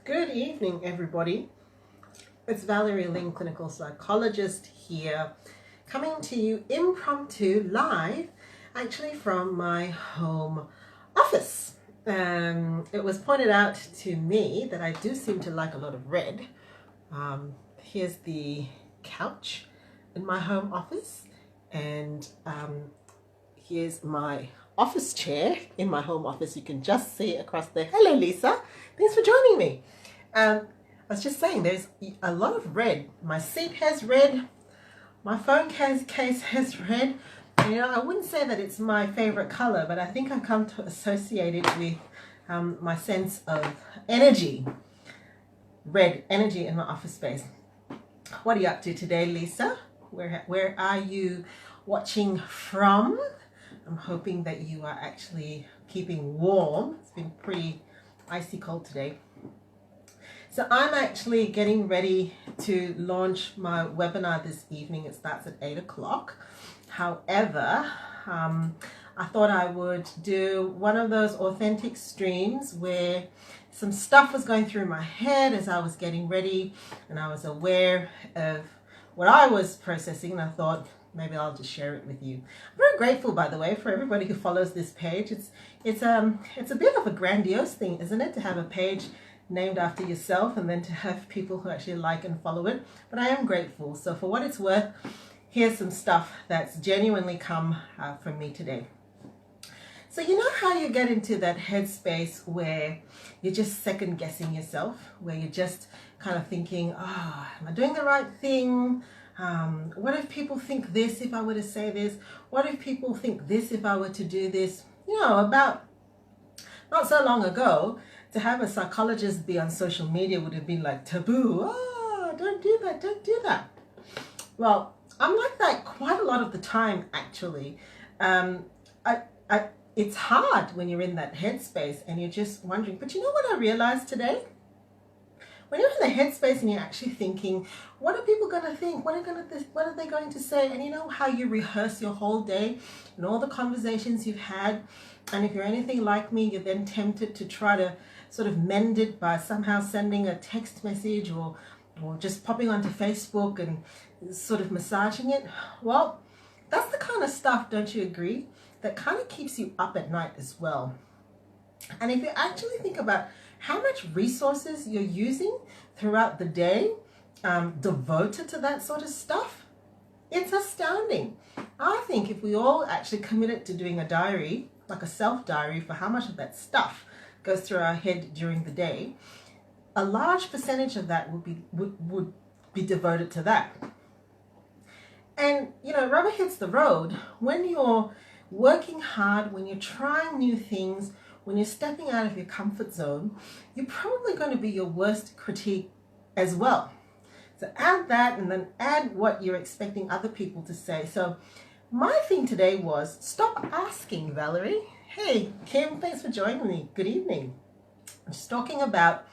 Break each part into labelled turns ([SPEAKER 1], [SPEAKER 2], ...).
[SPEAKER 1] Good evening, everybody. It's Valerie Ling, clinical psychologist here, coming to you impromptu live, actually from my home office. It was pointed out to me that I do seem to like a lot of red. Here's the couch in my home office, and here's my office chair in my home office. You can just see across there. Hello, Lisa. Thanks for joining me. I was just saying, there's a lot of red. My seat has red. My phone case has red. And, I wouldn't say that it's my favorite color, but I think I've come to associate it with my sense of energy. Red energy in my office space. What are you up to today, Lisa? Where are you watching from? I'm hoping that you are actually keeping warm. It's been pretty icy cold today. So I'm actually getting ready to launch my webinar this evening. It starts at 8 o'clock. However, I thought I would do one of those authentic streams where some stuff was going through my head as I was getting ready, and I was aware of what I was processing, and I thought maybe I'll just share it with you. I'm very grateful, by the way, for everybody who follows this page. It's a bit of a grandiose thing, isn't it, to have a page named after yourself and then to have people who actually like and follow it. But I am grateful. So for what it's worth, here's some stuff that's genuinely come from me today. So you know how you get into that headspace where you're just second guessing yourself, where you're just kind of thinking, am I doing the right thing? What if people think this if I were to say this? What if people think this if I were to do this? About not so long ago, to have a psychologist be on social media would have been like taboo. Don't do that, don't do that. Well, I'm like that quite a lot of the time, actually. It's hard when you're in that headspace and you're just wondering, but you know what I realized today? When you're in the headspace and you're actually thinking, what are people going to think? What are they going to say? And you know how you rehearse your whole day and all the conversations you've had. And if you're anything like me, you're then tempted to try to sort of mend it by somehow sending a text message or just popping onto Facebook and sort of massaging it. Well, that's the kind of stuff, don't you agree, that kind of keeps you up at night as well. And if you actually think about how much resources you're using throughout the day devoted to that sort of stuff, it's astounding. I think if we all actually committed to doing a diary, like a self-diary for how much of that stuff goes through our head during the day, a large percentage of that would be devoted to that. And rubber hits the road when you're working hard, when you're trying new things, when you're stepping out of your comfort zone. You're probably going to be your worst critique as well. So add that, and then add what you're expecting other people to say. So my thing today was stop asking, Valerie. Hey, Kim, thanks for joining me. Good evening. I'm just talking about,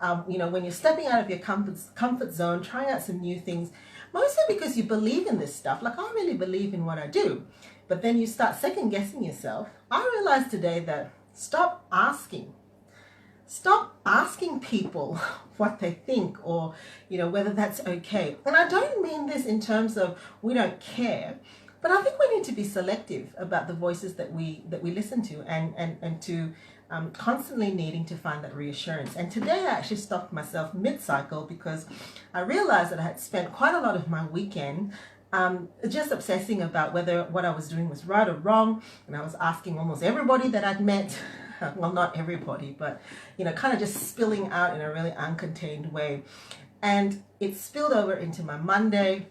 [SPEAKER 1] when you're stepping out of your comfort zone, trying out some new things, mostly because you believe in this stuff. Like, I really believe in what I do. But then you start second guessing yourself. I realized today that stop asking people what they think or, whether that's okay. And I don't mean this in terms of we don't care, but I think we need to be selective about the voices that we listen to and to constantly needing to find that reassurance. And today I actually stopped myself mid-cycle because I realized that I had spent quite a lot of my weekend just obsessing about whether what I was doing was right or wrong. And I was asking almost everybody that I'd met, well, not everybody, but, kind of just spilling out in a really uncontained way. And it spilled over into my Monday.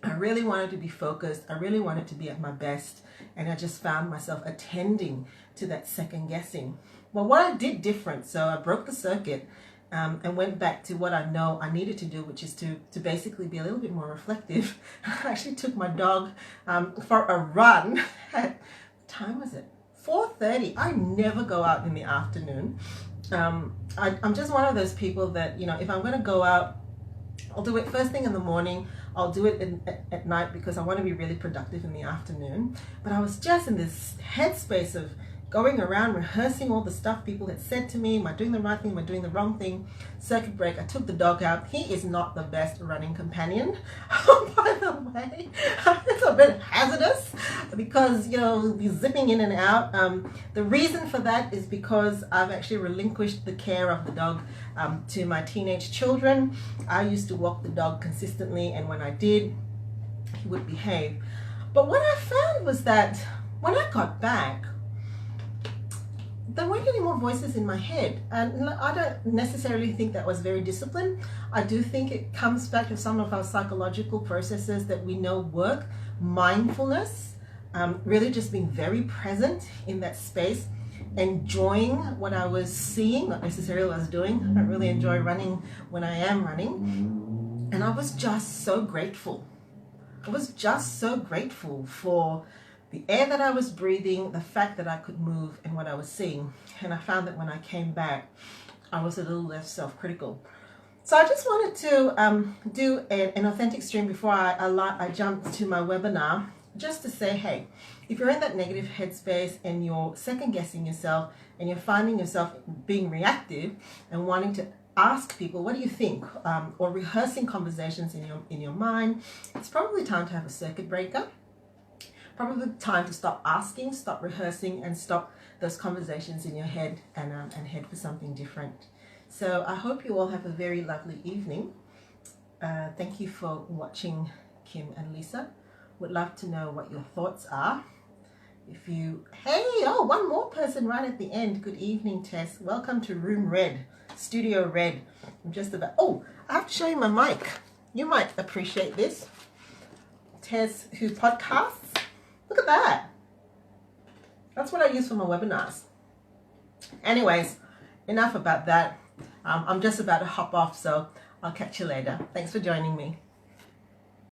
[SPEAKER 1] I really wanted to be focused. I really wanted to be at my best. And I just found myself attending to that second guessing. Well, what I did different, so I broke the circuit and went back to what I know I needed to do, which is to basically be a little bit more reflective. I actually took my dog for a run at, what time was it? 4:30. I never go out in the afternoon. I'm just one of those people that, if I'm going to go out, I'll do it first thing in the morning. I'll do it at night because I want to be really productive in the afternoon. But I was just in this headspace of, going around rehearsing all the stuff people had said to me. Am I doing the right thing? Am I doing the wrong thing? Circuit break, I took the dog out. He is not the best running companion. By the way, it's a bit hazardous because, you know, we'll be zipping in and out. The reason for that is because I've actually relinquished the care of the dog to my teenage children. I used to walk the dog consistently, and when I did, he would behave. But what I found was that when I got back, there weren't any more voices in my head, and I don't necessarily think that was very disciplined. I do think it comes back to some of our psychological processes that we know work. Mindfulness, really just being very present in that space, enjoying what I was seeing, not necessarily what I was doing. I don't really enjoy running when I am running, and I was just so grateful. I was just so grateful for the air that I was breathing, the fact that I could move, and what I was seeing. And I found that when I came back, I was a little less self-critical. So I just wanted to do an authentic stream before I jump to my webinar, just to say, hey, if you're in that negative headspace and you're second-guessing yourself and you're finding yourself being reactive and wanting to ask people, what do you think? Or rehearsing conversations in your mind, it's probably time to have a circuit breaker. Probably time to stop asking, stop rehearsing, and stop those conversations in your head and head for something different. So I hope you all have a very lovely evening. Thank you for watching, Kim and Lisa. Would love to know what your thoughts are. One more person right at the end. Good evening, Tess. Welcome to Room Red, Studio Red. I have to show you my mic. You might appreciate this. Tess, who podcasts. Look at that. That's what I use for my webinars. Anyways, enough about that. I'm just about to hop off, so I'll catch you later. Thanks for joining me.